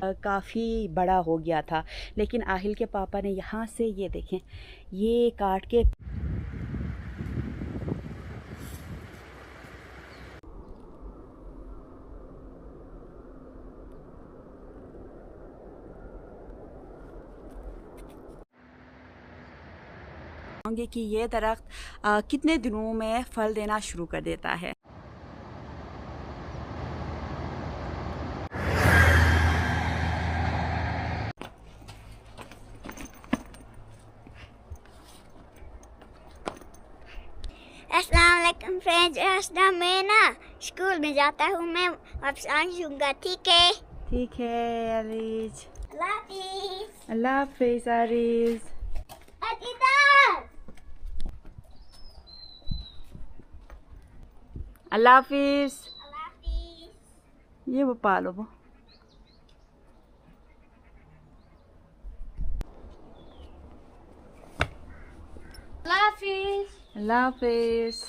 काफ़ी बड़ा हो गया था, लेकिन आहिल के पापा ने यहाँ से ये देखें, ये काट के होंगे कि ये दरख्त कितने दिनों में फल देना शुरू कर देता है। अस्सलाम वालेकुम फ्रेंड्स। रास्ता में ना स्कूल में जाता हूँ मैं, वापस आऊँगा। ठीक है? ठीक है अरीज। अल्लाह हाफिज़। अल्लाह हाफिज़ अरीज। अल्लाह हाफिज़। ये वो पालो वो। अल्लाह हाफिज़। अल्लाह हाफिज़।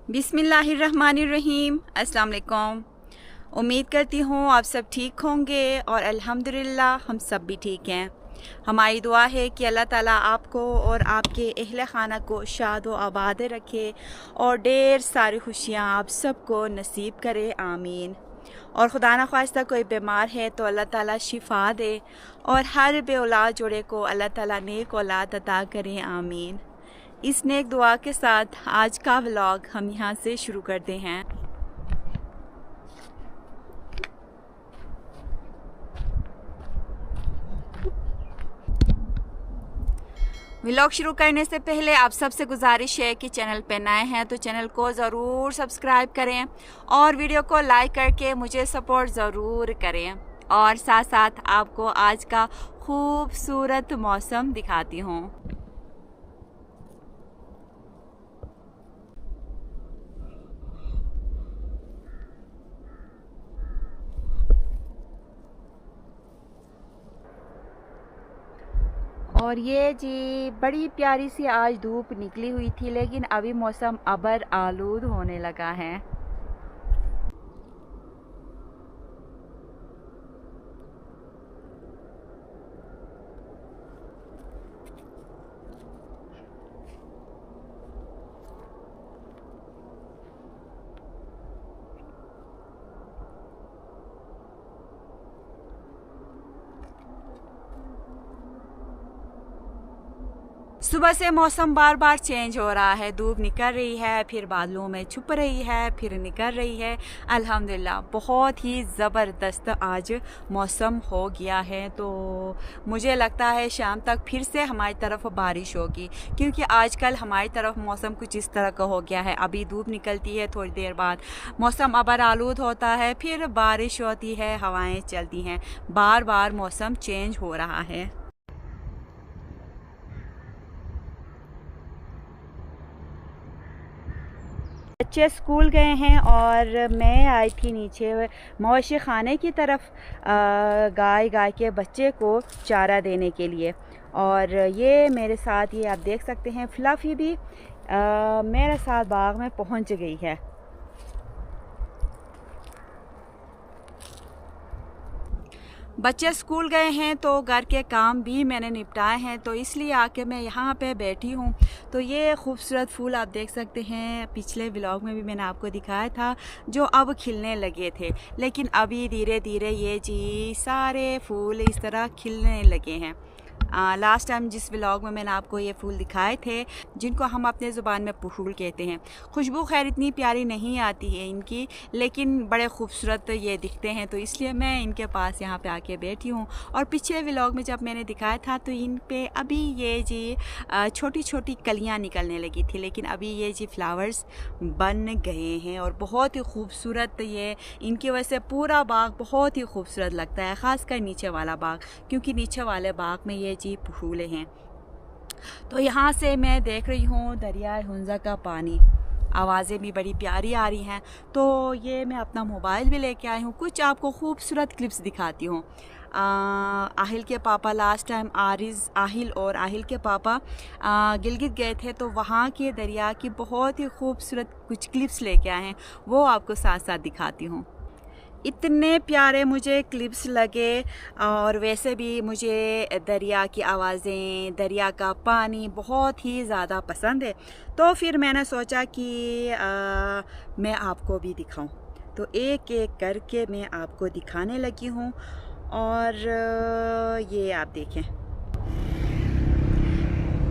बिस्मिल्लाहिर्रहमानिर्रहीम। अस्सलाम वालेकुम। उम्मीद करती हूँ आप सब ठीक होंगे और अल्हम्दुलिल्लाह हम सब भी ठीक हैं। हमारी दुआ है कि अल्लाह ताला आपको और आपके अहले खाना को शाद व आबाद रखे और ढेर सारी खुशियाँ आप सबको नसीब करे, आमीन। और खुदा न ख्वास्ता कोई बीमार है तो अल्लाह ताला शिफा दे और हर बे औलाद जोड़े को अल्लाह ताला नेक औलाद अता करे, आमीन। इस नेक दुआ के साथ आज का व्लॉग हम यहाँ से शुरू करते हैं। व्लॉग शुरू करने से पहले आप सबसे गुजारिश है कि चैनल पे नए हैं तो चैनल को ज़रूर सब्सक्राइब करें और वीडियो को लाइक करके मुझे सपोर्ट ज़रूर करें। और साथ साथ आपको आज का खूबसूरत मौसम दिखाती हूँ। और ये जी बड़ी प्यारी सी आज धूप निकली हुई थी, लेकिन अभी मौसम अबर आलूद होने लगा है। सुबह से मौसम बार बार चेंज हो रहा है, धूप निकल रही है, फिर बादलों में छुप रही है, फिर निकल रही है। अल्हम्दुलिल्लाह बहुत ही ज़बरदस्त आज मौसम हो गया है। तो मुझे लगता है शाम तक फिर से हमारी तरफ बारिश होगी, क्योंकि आजकल हमारी तरफ मौसम कुछ इस तरह का हो गया है। अभी धूप निकलती है, थोड़ी देर बाद मौसम अबर आलूद होता है, फिर बारिश होती है, हवाएँ चलती हैं, बार बार मौसम चेंज हो रहा है। बच्चे स्कूल गए हैं और मैं आई थी नीचे मवेशी खाने की तरफ गाय के बच्चे को चारा देने के लिए। और ये मेरे साथ, ये आप देख सकते हैं, फ्लफ़ी भी मेरे साथ बाग में पहुंच गई है। बच्चे स्कूल गए हैं तो घर के काम भी मैंने निपटाए हैं, तो इसलिए आके मैं यहाँ पे बैठी हूँ। तो ये खूबसूरत फूल आप देख सकते हैं, पिछले व्लॉग में भी मैंने आपको दिखाया था, जो अब खिलने लगे थे, लेकिन अभी धीरे धीरे ये जी सारे फूल इस तरह खिलने लगे हैं। लास्ट टाइम जिस व्लॉग में मैंने आपको ये फूल दिखाए थे, जिनको हम अपने ज़ुबान में फूल कहते हैं। खुशबू खैर इतनी प्यारी नहीं आती है इनकी, लेकिन बड़े खूबसूरत ये दिखते हैं, तो इसलिए मैं इनके पास यहाँ पे आके बैठी हूँ। और पिछले व्लॉग में जब मैंने दिखाया था तो इन पे अभी ये जी छोटी छोटी कलियाँ निकलने लगी थी, लेकिन अभी ये जी फ्लावर्स बन गए हैं और बहुत ही खूबसूरत, ये इनकी वजह से पूरा बाग बहुत ही खूबसूरत लगता है, ख़ासकर नीचे वाला बाग, क्योंकि नीचे वाले बाग में ये जी फूले हैं। तो यहाँ से मैं देख रही हूँ दरिया हुंजा का पानी। आवाज़ें भी बड़ी प्यारी आ रही हैं। तो ये मैं अपना मोबाइल भी लेके आई हूँ, कुछ आपको खूबसूरत क्लिप्स दिखाती हूँ। आहिल के पापा लास्ट टाइम आहिल और आहिल के पापा गिलगित गए थे, तो वहाँ के दरिया की बहुत ही खूबसूरत कुछ क्लिप्स लेके आए हैं, वो आपको साथ साथ दिखाती हूँ। इतने प्यारे मुझे क्लिप्स लगे, और वैसे भी मुझे दरिया की आवाज़ें, दरिया का पानी बहुत ही ज़्यादा पसंद है। तो फिर मैंने सोचा कि मैं आपको भी दिखाऊं, तो एक एक करके मैं आपको दिखाने लगी हूँ। और ये आप देखें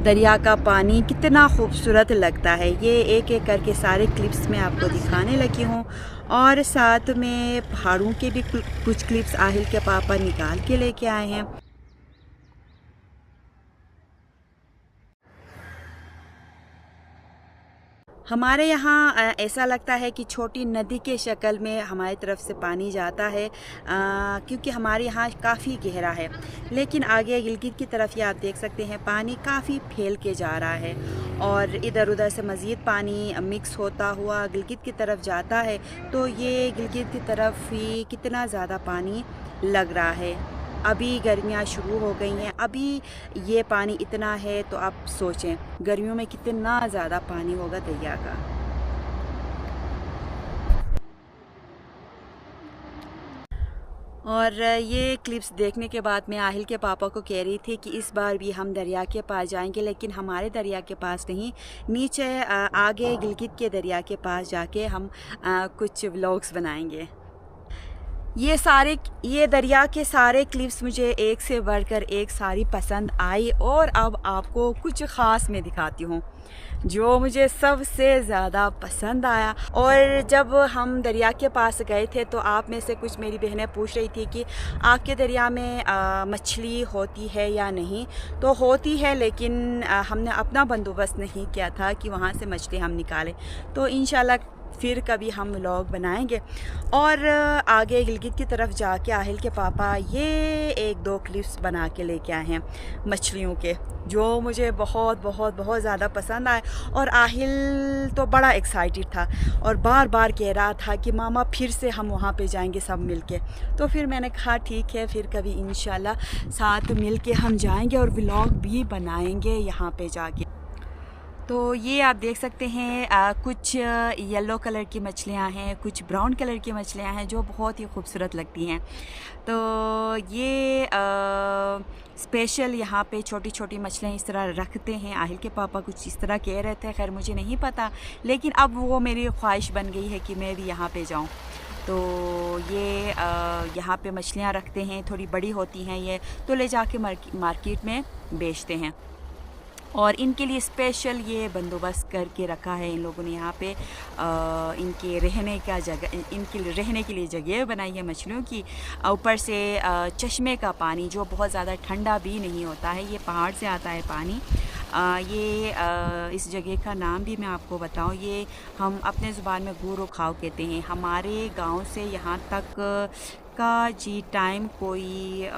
दरिया का पानी कितना खूबसूरत लगता है। ये एक एक करके सारे क्लिप्स मैं आपको दिखाने लगी हूँ, और साथ में पहाड़ों के भी कुछ क्लिप्स आहिल के पापा निकाल के लेके आए हैं। हमारे यहाँ ऐसा लगता है कि छोटी नदी के शक्ल में हमारी तरफ से पानी जाता है, क्योंकि हमारे यहाँ काफ़ी गहरा है। लेकिन आगे गिलगित की तरफ ये आप देख सकते हैं पानी काफ़ी फैल के जा रहा है, और इधर उधर से मज़ीद पानी मिक्स होता हुआ गिलगित की तरफ जाता है। तो ये गिलगित की तरफ ही कितना ज़्यादा पानी लग रहा है। अभी गर्मियाँ शुरू हो गई हैं, अभी ये पानी इतना है, तो आप सोचें गर्मियों में कितना ज़्यादा पानी होगा दरिया का। और ये क्लिप्स देखने के बाद मैं आहिल के पापा को कह रही थी कि इस बार भी हम दरिया के पास जाएंगे, लेकिन हमारे दरिया के पास नहीं, नीचे आगे गिलगित के दरिया के पास जाके हम कुछ व्लॉग्स बनाएंगे। ये दरिया के सारे क्लिप्स मुझे एक से बढ़कर एक सारी पसंद आई, और अब आपको कुछ ख़ास मैं दिखाती हूँ जो मुझे सबसे ज़्यादा पसंद आया। और जब हम दरिया के पास गए थे तो आप में से कुछ मेरी बहनें पूछ रही थी कि आपके दरिया में मछली होती है या नहीं। तो होती है, लेकिन हमने अपना बंदोबस्त नहीं किया था कि वहाँ से मछली हम निकालें। तो इंशाल्लाह फिर कभी हम व्लॉग बनाएंगे। और आगे गिलगित की तरफ जाके आहिल के पापा ये एक दो क्लिप्स बना के लेके आए हैं मछलियों के, जो मुझे बहुत बहुत बहुत ज़्यादा पसंद आए। और आहिल तो बड़ा एक्साइटेड था और बार बार कह रहा था कि मामा फिर से हम वहाँ पे जाएंगे सब मिलके। तो फिर मैंने कहा ठीक है, फिर कभी इंशाल्लाह साथ मिलके हम जाएंगे और व्लॉग भी बनाएंगे यहाँ पे जाके। तो ये आप देख सकते हैं कुछ येलो कलर की मछलियाँ हैं, कुछ ब्राउन कलर की मछलियाँ हैं जो बहुत ही खूबसूरत लगती हैं। तो ये स्पेशल यहाँ पे छोटी छोटी मछलियाँ इस तरह रखते हैं। आहिल के पापा कुछ इस तरह कह रहे थे, खैर मुझे नहीं पता, लेकिन अब वो मेरी ख्वाहिश बन गई है कि मैं भी यहाँ पे जाऊँ। तो ये यहाँ पे मछलियाँ रखते हैं, थोड़ी बड़ी होती हैं ये, तो ले जाके मार्केट में बेचते हैं। और इनके लिए स्पेशल ये बंदोबस्त करके रखा है इन लोगों ने यहाँ पे इनके रहने के लिए जगह बनाई है मछलियों की। ऊपर से चश्मे का पानी जो बहुत ज़्यादा ठंडा भी नहीं होता है, ये पहाड़ से आता है पानी। इस जगह का नाम भी मैं आपको बताऊं, ये हम अपने ज़ुबान में गूरो खाओ कहते हैं। हमारे गांव से यहाँ तक का जी टाइम कोई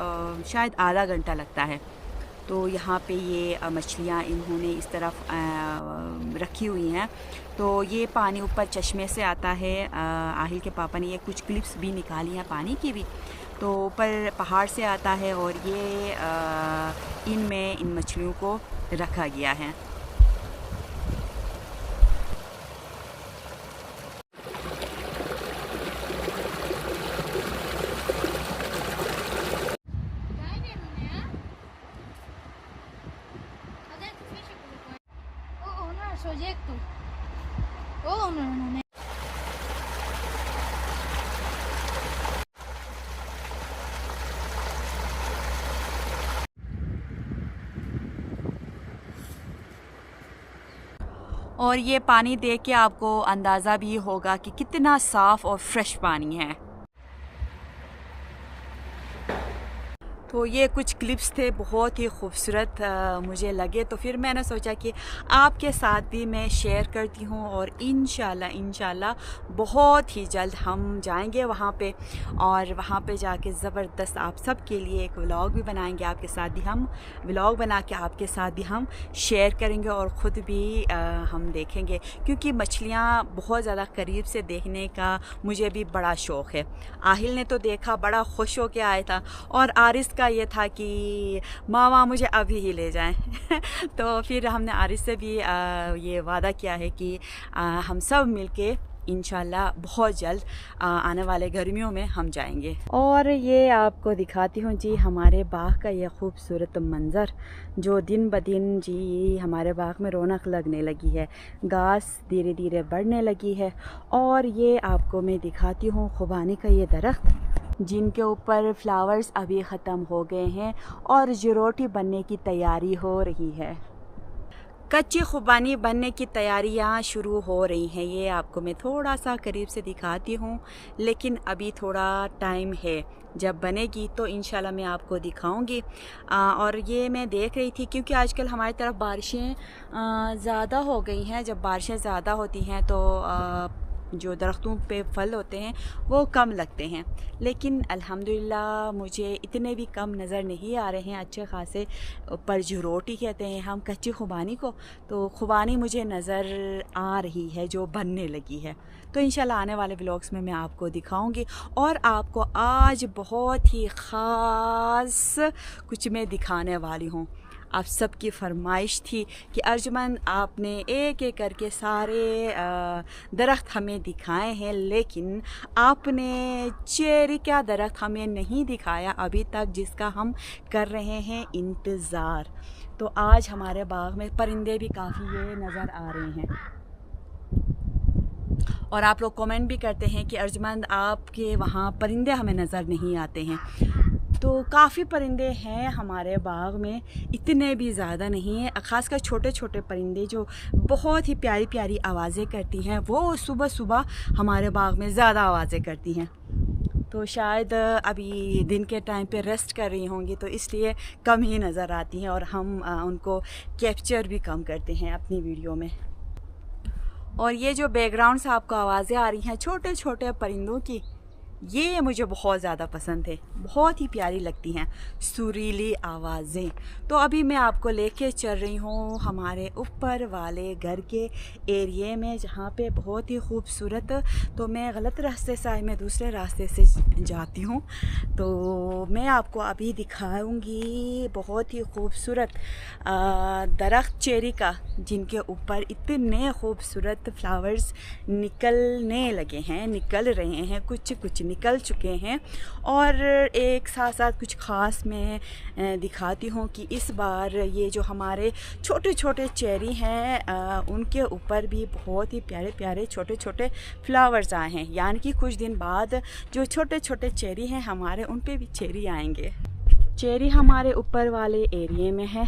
शायद आधा घंटा लगता है। तो यहाँ पे ये मछलियाँ इन्होंने इस तरफ रखी हुई हैं। तो ये पानी ऊपर चश्मे से आता है। आहिल के पापा ने ये कुछ क्लिप्स भी निकाली हैं पानी की भी, तो ऊपर पहाड़ से आता है और ये इनमें इन मछलियों को रखा गया है। और ये पानी देख के आपको अंदाज़ा भी होगा कि कितना साफ़ और फ्रेश पानी है। तो ये कुछ क्लिप्स थे, बहुत ही खूबसूरत मुझे लगे, तो फिर मैंने सोचा कि आपके साथ भी मैं शेयर करती हूँ। और इंशाल्लाह बहुत ही जल्द हम जाएंगे वहाँ पे, और वहाँ पे जाके ज़बरदस्त आप सब के लिए एक व्लॉग भी बनाएंगे, आपके साथ भी हम व्लॉग बना के आपके साथ भी हम शेयर करेंगे और ख़ुद भी हम देखेंगे, क्योंकि मछलियाँ बहुत ज़्यादा करीब से देखने का मुझे भी बड़ा शौक़ है। आहिल ने तो देखा, बड़ा खुश होकर आया था, और आरिस का ये था कि मामा मुझे अभी ही ले जाएं। तो फिर हमने आरिस से भी ये वादा किया है कि हम सब मिलके इंशाल्लाह बहुत जल्द आने वाले गर्मियों में हम जाएंगे। और ये आपको दिखाती हूँ जी हमारे बाग का ये खूबसूरत मंज़र, जो दिन ब दिन जी हमारे बाग में रौनक लगने लगी है, घास धीरे धीरे बढ़ने लगी है। और ये आपको मैं दिखाती हूँ खुबानी का ये दरख्त, जिनके ऊपर फ्लावर्स अभी ख़त्म हो गए हैं और जिरोटी बनने की तैयारी हो रही है। कच्ची खुबानी बनने की तैयारियां शुरू हो रही हैं। ये आपको मैं थोड़ा सा करीब से दिखाती हूँ, लेकिन अभी थोड़ा टाइम है, जब बनेगी तो इंशाल्लाह मैं आपको दिखाऊंगी। और ये मैं देख रही थी क्योंकि आजकल हमारी तरफ बारिशें ज़्यादा हो गई हैं। जब बारिशें ज़्यादा होती हैं तो जो दरख्तों पे फल होते हैं वो कम लगते हैं, लेकिन अल्हम्दुलिल्लाह मुझे इतने भी कम नज़र नहीं आ रहे हैं, अच्छे खासे। पर झुरोटी कहते हैं हम कच्ची खुबानी को, तो खुबानी मुझे नज़र आ रही है जो बनने लगी है। तो इंशाल्लाह आने वाले व्लॉग्स में मैं आपको दिखाऊंगी। और आपको आज बहुत ही ख़ास कुछ मैं दिखाने वाली हूँ। आप सबकी फरमाइश थी कि अर्जुमन आपने एक एक करके सारे दरख्त हमें दिखाए हैं, लेकिन आपने चेरी का दरख्त हमें नहीं दिखाया अभी तक, जिसका हम कर रहे हैं इंतज़ार। तो आज हमारे बाग में परिंदे भी काफ़ी ये नज़र आ रहे हैं, और आप लोग कमेंट भी करते हैं कि अर्जुमन आपके वहाँ परिंदे हमें नज़र नहीं आते हैं। तो काफ़ी परिंदे हैं हमारे बाग में, इतने भी ज़्यादा नहीं है। ख़ासकर छोटे छोटे परिंदे जो बहुत ही प्यारी प्यारी आवाज़ें करती हैं, वो सुबह सुबह हमारे बाग में ज़्यादा आवाज़ें करती हैं। तो शायद अभी दिन के टाइम पे रेस्ट कर रही होंगी, तो इसलिए कम ही नज़र आती हैं, और हम उनको कैप्चर भी कम करते हैं अपनी वीडियो में। और ये जो बैकग्राउंड से आपको आवाज़ें आ रही हैं छोटे छोटे परिंदों की, ये मुझे बहुत ज़्यादा पसंद है, बहुत ही प्यारी लगती हैं सुरीली आवाज़ें। तो अभी मैं आपको लेके चल रही हूँ हमारे ऊपर वाले घर के एरिए में, जहाँ पे बहुत ही खूबसूरत, तो मैं गलत रास्ते से आई, मैं दूसरे रास्ते से जाती हूँ। तो मैं आपको अभी दिखाऊंगी बहुत ही खूबसूरत दरख्त चेरी का, जिनके ऊपर इतने खूबसूरत फ्लावर्स निकलने लगे हैं, निकल रहे हैं, कुछ निकल चुके हैं। और एक साथ साथ कुछ ख़ास मैं दिखाती हूँ कि इस बार ये जो हमारे छोटे छोटे चेरी हैं उनके ऊपर भी बहुत ही प्यारे प्यारे छोटे छोटे फ्लावर्स आए हैं, यानी कि कुछ दिन बाद जो छोटे छोटे चेरी हैं हमारे, उन पे भी चेरी आएंगे। चेरी हमारे ऊपर वाले एरिए में है,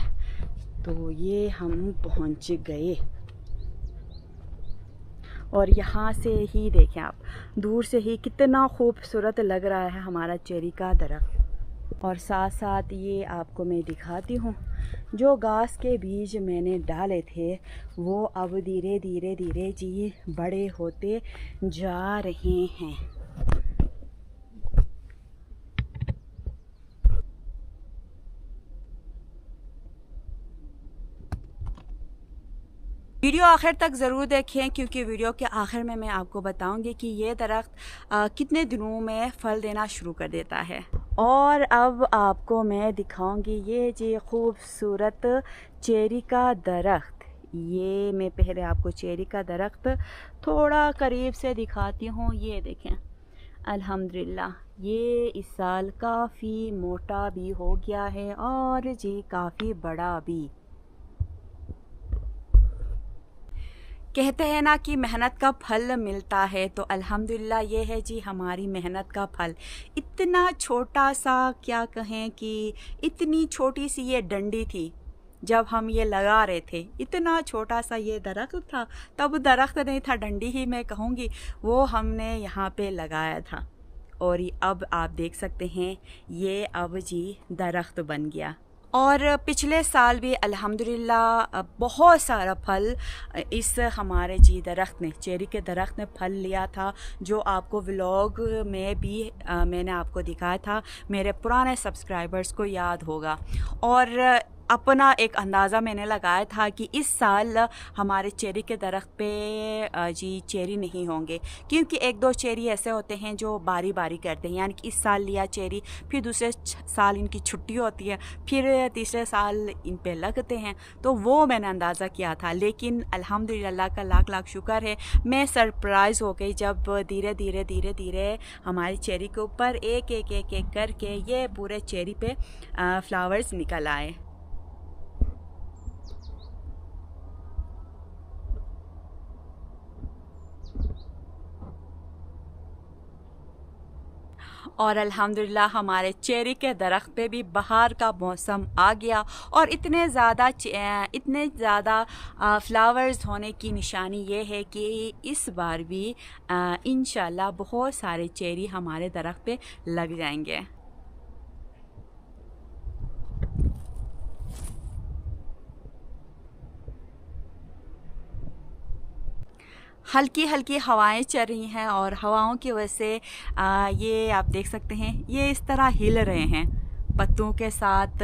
तो ये हम पहुँच गए। और यहाँ से ही देखें आप, दूर से ही कितना खूबसूरत लग रहा है हमारा चेरी का दरख्त। और साथ साथ ये आपको मैं दिखाती हूँ, जो घास के बीज मैंने डाले थे वो अब धीरे धीरे धीरे जी बड़े होते जा रहे हैं। वीडियो आखिर तक ज़रूर देखें, क्योंकि वीडियो के आखिर में मैं आपको बताऊंगी कि ये दरख्त कितने दिनों में फल देना शुरू कर देता है। और अब आपको मैं दिखाऊंगी ये जी खूबसूरत चेरी का दरख्त। ये मैं पहले आपको चेरी का दरख्त थोड़ा करीब से दिखाती हूँ। ये देखें, अल्हम्दुलिल्लाह ये इस साल काफ़ी मोटा भी हो गया है और जी काफ़ी बड़ा भी। कहते हैं ना कि मेहनत का फल मिलता है, तो अल्हम्दुलिल्लाह ये है जी हमारी मेहनत का फल। इतना छोटा सा, क्या कहें कि इतनी छोटी सी ये डंडी थी जब हम ये लगा रहे थे, इतना छोटा सा ये दरख्त था, तब दरख्त नहीं था, डंडी ही मैं कहूँगी, वो हमने यहाँ पे लगाया था। और अब आप देख सकते हैं ये अब जी दरख्त बन गया। और पिछले साल भी अल्हम्दुलिल्लाह बहुत सारा फल इस हमारे जी दरख्त ने, चेरी के दरख्त ने फल लिया था, जो आपको व्लॉग में भी मैंने आपको दिखाया था, मेरे पुराने सब्सक्राइबर्स को याद होगा। और अपना एक अंदाज़ा मैंने लगाया था कि इस साल हमारे चेरी के दरख्त पे जी चेरी नहीं होंगे, क्योंकि एक दो चेरी ऐसे होते हैं जो बारी बारी करते हैं, यानी कि इस साल लिया चेरी, फिर दूसरे साल इनकी छुट्टी होती है, फिर तीसरे साल इन पे लगते हैं। तो वो मैंने अंदाज़ा किया था, लेकिन अल्हम्दुलिल्लाह का लाख लाख शुक्र है, मैं सरप्राइज़ हो गई जब धीरे धीरे हमारी चेरी के ऊपर एक एक एक एक करके ये पूरे चेरी पे फ्लावर्स निकल आए। और अल्हम्दुलिल्लाह हमारे चेरी के दरख्त पे भी बहार का मौसम आ गया, और इतने ज़्यादा फ्लावर्स होने की निशानी ये है कि इस बार भी इंशाल्लाह बहुत सारे चेरी हमारे दरख्त पे लग जाएंगे। हल्की हल्की हवाएं चल रही हैं, और हवाओं की वजह से ये आप देख सकते हैं ये इस तरह हिल रहे हैं पत्तों के साथ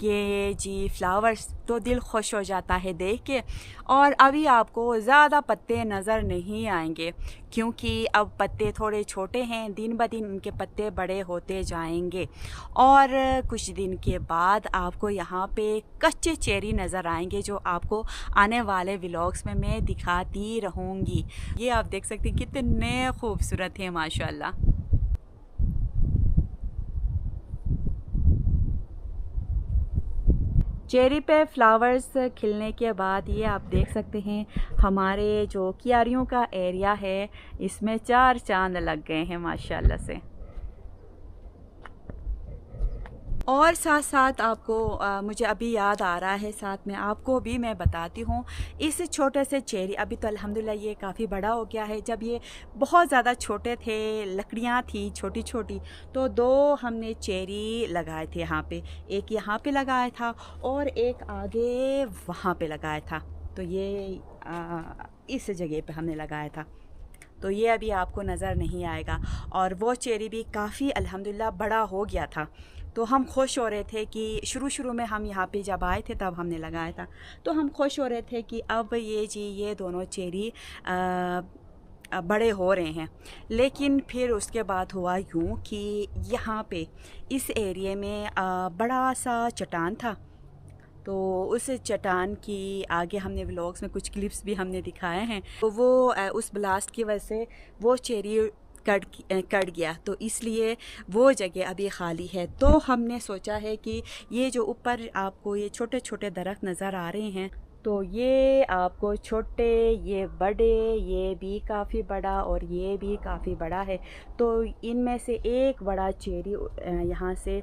ये जी फ्लावर्स, तो दिल खुश हो जाता है देख के। और अभी आपको ज़्यादा पत्ते नज़र नहीं आएंगे, क्योंकि अब पत्ते थोड़े छोटे हैं, दिन ब दिन इनके पत्ते बड़े होते जाएंगे, और कुछ दिन के बाद आपको यहाँ पे कच्चे चेरी नज़र आएंगे, जो आपको आने वाले व्लॉग्स में मैं दिखाती रहूँगी। ये आप देख सकते हैं कितने खूबसूरत हैं माशाल्लाह। चेरी पे फ्लावर्स खिलने के बाद ये आप देख सकते हैं हमारे जो क्यारियों का एरिया है, इसमें 4 चांद लग गए हैं माशाल्लाह से। और साथ साथ आपको मुझे अभी याद आ रहा है, साथ में आपको भी मैं बताती हूँ, इस छोटे से चेरी अभी तो अल्हम्दुलिल्लाह ये काफ़ी बड़ा हो गया है। जब ये बहुत ज़्यादा छोटे थे, लकड़ियाँ थी छोटी छोटी, तो 2 हमने चेरी लगाए थे यहाँ पे, एक यहाँ पे लगाया था और एक आगे वहाँ पे लगाया था। तो ये इस जगह पे हमने लगाया था, तो ये अभी आपको नज़र नहीं आएगा। और वो चेरी भी काफ़ी अल्हम्दुलिल्लाह बड़ा हो गया था, तो हम खुश हो रहे थे कि शुरू में हम यहाँ पे जब आए थे तब हमने लगाया था, तो हम खुश हो रहे थे कि अब ये दोनों चेरी बड़े हो रहे हैं। लेकिन फिर उसके बाद हुआ यूँ कि यहाँ पे इस एरिए में बड़ा सा चट्टान था, तो उस चट्टान की आगे हमने व्लॉग्स में कुछ क्लिप्स भी हमने दिखाए हैं, तो वो उस ब्लास्ट की वजह से वो चेरी कट गया, तो इसलिए वो जगह अभी ख़ाली है। तो हमने सोचा है कि ये जो ऊपर आपको ये छोटे छोटे दरख्त नज़र आ रहे हैं, तो ये आपको छोटे, ये बड़े, ये भी काफ़ी बड़ा और ये भी काफ़ी बड़ा है, तो इनमें से एक बड़ा चेरी यहाँ से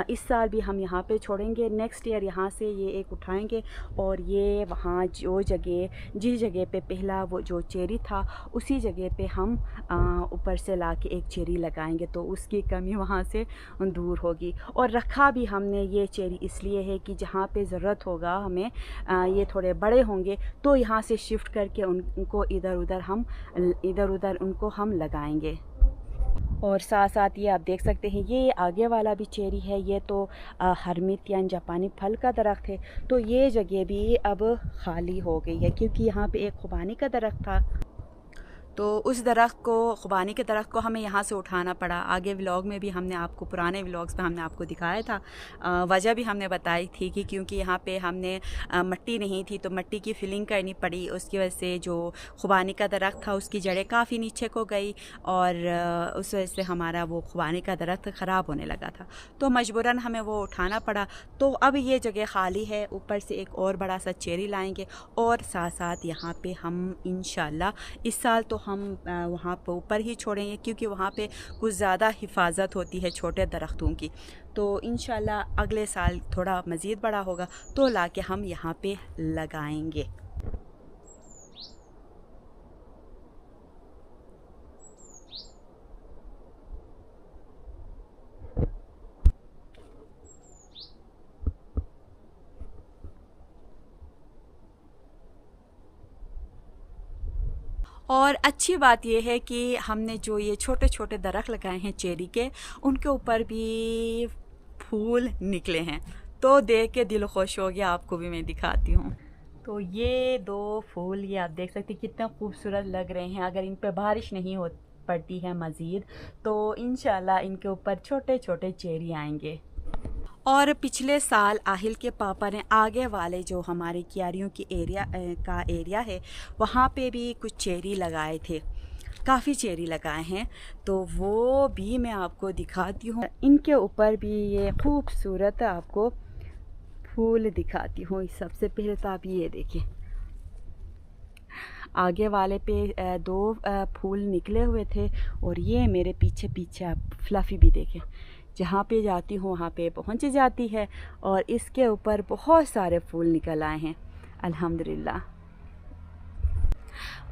इस साल भी हम यहाँ पे छोड़ेंगे, नेक्स्ट ईयर यहाँ से ये एक उठाएंगे, और ये वहाँ जो जगह जिस जगह पे पहला वो जो चेरी था उसी जगह पे हम ऊपर से ला के एक चेरी लगाएंगे, तो उसकी कमी वहाँ से दूर होगी। और रखा भी हमने ये चेरी इसलिए है कि जहाँ पे ज़रूरत होगा हमें ये थोड़े बड़े होंगे तो यहाँ से शिफ्ट करके उनको इधर उधर उनको हम लगाएंगे। और साथ साथ ये आप देख सकते हैं ये आगे वाला भी चेरी है, ये तो हरमित यानी जापानी फल का दरख्त है, तो ये जगह भी अब खाली हो गई है, क्योंकि यहाँ पे एक खुबानी का दरख्त था, तो उस दरख्त को, खुबानी के दरख्त को हमें यहाँ से उठाना पड़ा। आगे व्लॉग में भी हमने आपको, पुराने व्लॉग्स में हमने आपको दिखाया था, वजह भी हमने बताई थी कि क्योंकि यहाँ पे हमने मिट्टी नहीं थी, तो मिट्टी की फिलिंग करनी पड़ी, उसकी वजह से जो खुबानी का दरख्त था उसकी जड़ें काफ़ी नीचे को गई, और उस वजह से हमारा वो खुबानी का दरख्त ख़राब होने लगा था, तो मजबूरन हमें वो उठाना पड़ा। तो अब ये जगह खाली है, ऊपर से एक और बड़ा सा चेरी लाएँगे, और साथ साथ यहाँ पर हम इंशाल्लाह इस साल तो हम वहाँ पर ऊपर ही छोड़ेंगे, क्योंकि वहाँ पे कुछ ज़्यादा हिफाजत होती है छोटे दरख्तों की, तो इंशाल्लाह अगले साल थोड़ा मज़ीद बड़ा होगा तो लाके हम यहाँ पे लगाएंगे। और अच्छी बात यह है कि हमने जो ये छोटे छोटे दरख्त लगाए हैं चेरी के, उनके ऊपर भी फूल निकले हैं। तो देख के दिल खुश हो गया। आपको भी मैं दिखाती हूँ। तो ये 2 फूल, ये आप देख सकते हैं कितना खूबसूरत लग रहे हैं। अगर इन पे बारिश नहीं हो पड़ती है मज़ीद, तो इंशाल्लाह इनके ऊपर छोटे छोटे चेरी आएंगे। और पिछले साल आहिल के पापा ने आगे वाले जो हमारे क्यारियों की एरिया है, वहाँ पे भी कुछ चेरी लगाए थे, काफ़ी चेरी लगाए हैं। तो वो भी मैं आपको दिखाती हूँ। इनके ऊपर भी ये खूबसूरत आपको फूल दिखाती हूँ। सबसे पहले तो आप ये देखें, आगे वाले पे 2 फूल निकले हुए थे, और ये मेरे पीछे पीछे आप फ्लफ़ी भी देखें, जहाँ पे जाती हूँ वहाँ पे पहुँच जाती है। और इसके ऊपर बहुत सारे फूल निकल आए हैं अल्हम्दुलिल्लाह।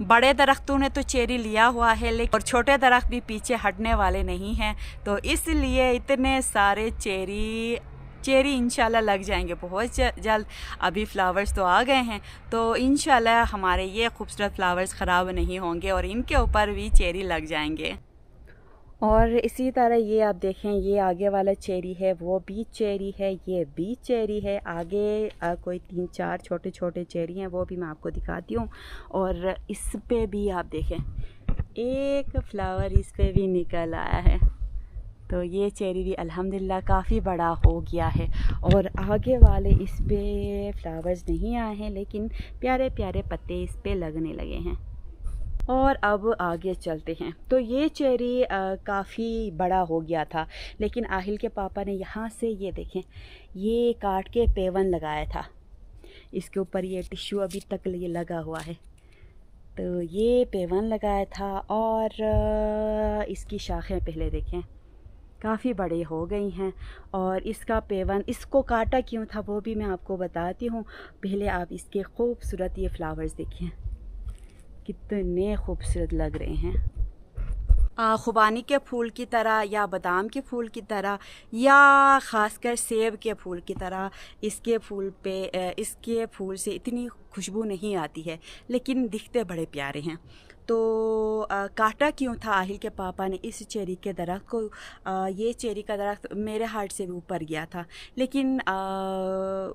बड़े दरख्तों ने तो चेरी लिया हुआ है, लेकिन और छोटे दरख्त भी पीछे हटने वाले नहीं हैं। तो इसलिए इतने सारे चेरी इंशाल्लाह लग जाएंगे बहुत जल्द। अभी फ्लावर्स तो आ गए हैं, तो इंशाल्लाह हमारे ये खूबसूरत फ्लावर्स ख़राब नहीं होंगे और इनके ऊपर भी चेरी लग जाएंगे। और इसी तरह ये आप देखें, ये आगे वाला चेरी है, वो भी चेरी है, ये भी चेरी है। आगे कोई 3-4 छोटे छोटे चेरी हैं, वो भी मैं आपको दिखाती हूँ। और इस पे भी आप देखें, एक फ्लावर इस पे भी निकल आया है। तो ये चेरी भी अल्हम्दुलिल्लाह काफ़ी बड़ा हो गया है। और आगे वाले इस पे फ्लावर्स नहीं आए हैं, लेकिन प्यारे प्यारे पत्ते इस पे लगने लगे हैं। और अब आगे चलते हैं। तो ये चेरी काफ़ी बड़ा हो गया था, लेकिन आहिल के पापा ने यहाँ से ये देखें, ये काट के पेवन लगाया था। इसके ऊपर ये टिश्यू अभी तक ये लगा हुआ है। तो ये पेवन लगाया था, और इसकी शाखें पहले देखें काफ़ी बड़ी हो गई हैं। और इसका पेवन, इसको काटा क्यों था वो भी मैं आपको बताती हूँ। पहले आप इसके खूबसूरत ये फ्लावर्स देखें, कितने खूबसूरत लग रहे हैं। खुबानी के फूल की तरह, या बादाम के फूल की तरह, या ख़ासकर सेब के फूल की तरह इसके फूल से इतनी खुशबू नहीं आती है, लेकिन दिखते बड़े प्यारे हैं। तो काटा क्यों था आहिल के पापा ने इस चेरी के दरख्त को? ये चेरी का दरख्त मेरे हार्ट से भी ऊपर गया था, लेकिन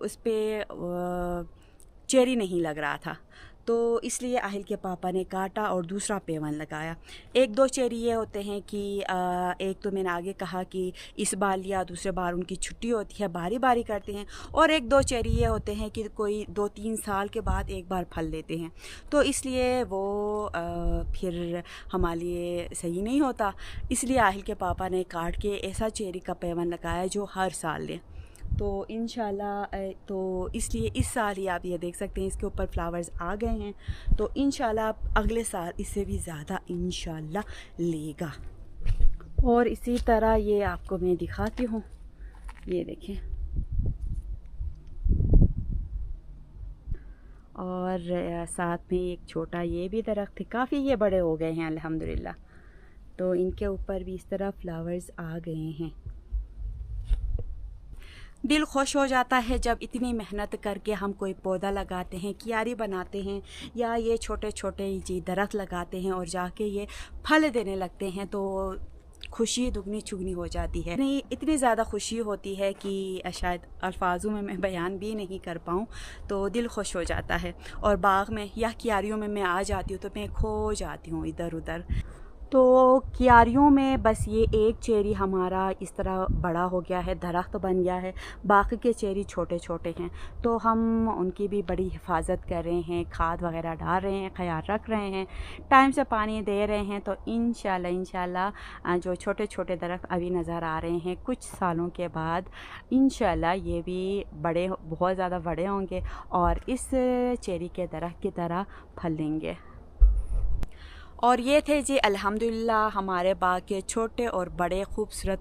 उस पर चेरी नहीं लग रहा था। तो इसलिए आहिल के पापा ने काटा और दूसरा पेवन लगाया। 1-2 चेरी ये होते हैं कि एक तो मैंने आगे कहा कि इस बार लिया, दूसरे बार उनकी छुट्टी होती है, बारी बारी करते हैं। और 1-2 चेरी ये होते हैं कि कोई 2-3 साल के बाद एक बार फल देते हैं। तो इसलिए वो फिर हमारे लिए सही नहीं होता। इसलिए आहिल के पापा ने काट के ऐसा चेरी का पेवन लगाया जो हर साल ले। तो इंशाल्लाह, तो इसलिए इस साल ही आप ये देख सकते हैं इसके ऊपर फ्लावर्स आ गए हैं। तो इंशाल्लाह अगले साल इससे भी ज़्यादा इंशाल्लाह लेगा। और इसी तरह ये आपको मैं दिखाती हूँ, ये देखें। और साथ में एक छोटा ये भी दरख्त है, काफ़ी ये बड़े हो गए हैं अल्हम्दुलिल्लाह। तो इनके ऊपर भी इस तरह फ्लावर्स आ गए हैं। दिल खुश हो जाता है जब इतनी मेहनत करके हम कोई पौधा लगाते हैं, क्यारी बनाते हैं, या ये छोटे छोटे जी दरख्त लगाते हैं और जाके ये फल देने लगते हैं, तो खुशी दुगनी चुगनी हो जाती है। नहीं, इतनी ज़्यादा खुशी होती है कि शायद अल्फाजों में मैं बयान भी नहीं कर पाऊँ। तो दिल खुश हो जाता है। और बाग में या क्यारियों में मैं आ जाती हूँ तो मैं खो जाती हूँ इधर उधर। तो क्यारियों में बस ये एक चेरी हमारा इस तरह बड़ा हो गया है, दरख्त बन गया है। बाकी के चेरी छोटे छोटे हैं, तो हम उनकी भी बड़ी हिफाजत कर रहे हैं, खाद वगैरह डाल रहे हैं, ख्याल रख रहे हैं, टाइम से पानी दे रहे हैं। तो इंशाल्लाह जो छोटे छोटे दरख्त अभी नज़र आ रहे हैं, कुछ सालों के बाद इंशाल्लाह ये भी बहुत ज़्यादा बड़े होंगे और इस चेरी के दरख्त की तरह फल देंगे। और ये थे जी अल्हम्दुलिल्लाह हमारे बाग के छोटे और बड़े खूबसूरत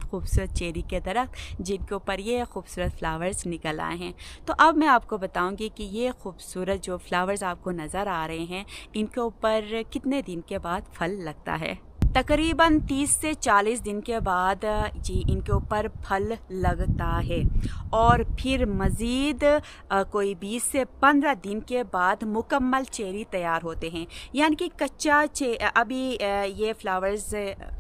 चेरी के दरख्त, जिनके ऊपर ये खूबसूरत फ्लावर्स निकल आए हैं। तो अब मैं आपको बताऊंगी कि ये खूबसूरत जो फ्लावर्स आपको नज़र आ रहे हैं, इनके ऊपर कितने दिन के बाद फल लगता है। तकरीबन 30 से 40 दिन के बाद जी इनके ऊपर फल लगता है और फिर मज़ीद कोई 20 से 15 दिन के बाद मुकम्मल चेरी तैयार होते हैं। यानी कि कच्चा अभी ये फ्लावर्स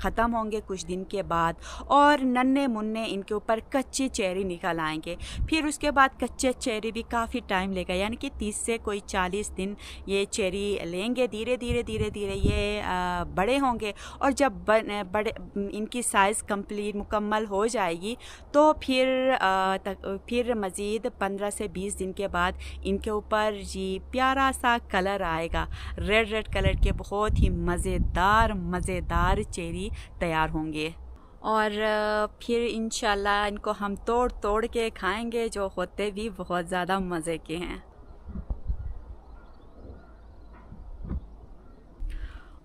ख़त्म होंगे कुछ दिन के बाद और नन्हे मुन्ने इनके ऊपर कच्ची चेरी निकल आएंगे। फिर उसके बाद कच्चे चेरी भी काफ़ी टाइम लेगा, यानी कि 30 से कोई 40 दिन ये चेरी लेंगे। धीरे धीरे ये बड़े होंगे और जब बड़े इनकी साइज़ कंप्लीट मुकम्मल हो जाएगी तो फिर मज़ीद 15 से 20 दिन के बाद इनके ऊपर जी प्यारा सा कलर आएगा। रेड कलर के बहुत ही मज़ेदार चेरी तैयार होंगे और फिर इंशाल्लाह इनको हम तोड़ के खाएंगे, जो होते भी बहुत ज़्यादा मज़े के हैं।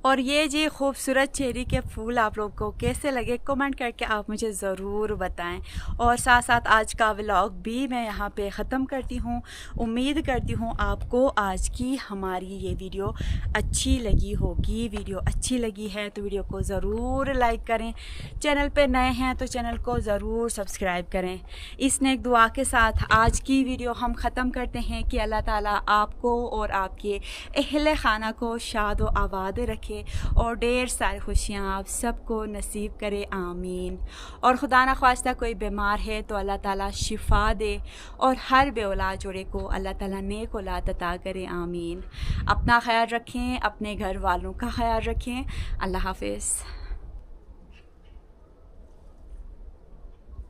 और ये जी खूबसूरत चेरी के फूल आप लोगों को कैसे लगे कमेंट करके आप मुझे ज़रूर बताएं। और साथ साथ आज का व्लॉग भी मैं यहाँ पे ख़त्म करती हूँ। उम्मीद करती हूँ आपको आज की हमारी ये वीडियो अच्छी लगी होगी। वीडियो अच्छी लगी है तो वीडियो को ज़रूर लाइक करें, चैनल पे नए हैं तो चैनल को ज़रूर सब्सक्राइब करें। इस नेक दुआ के साथ आज की वीडियो हम ख़त्म करते हैं कि अल्लाह ताला आपको और आपके अहले खाना को शाद व आबाद रखे और ढेर सारी खुशियाँ आप सबको नसीब करे, आमीन। और खुदा न ख्वास्ता कोई बीमार है तो अल्लाह ताला शिफा दे और हर बे औलाद जोड़े को अल्लाह ताला नेक औलाद अता करे, आमीन। अपना ख्याल रखें, अपने घर वालों का ख्याल रखें। अल्लाह हाफ़िज़।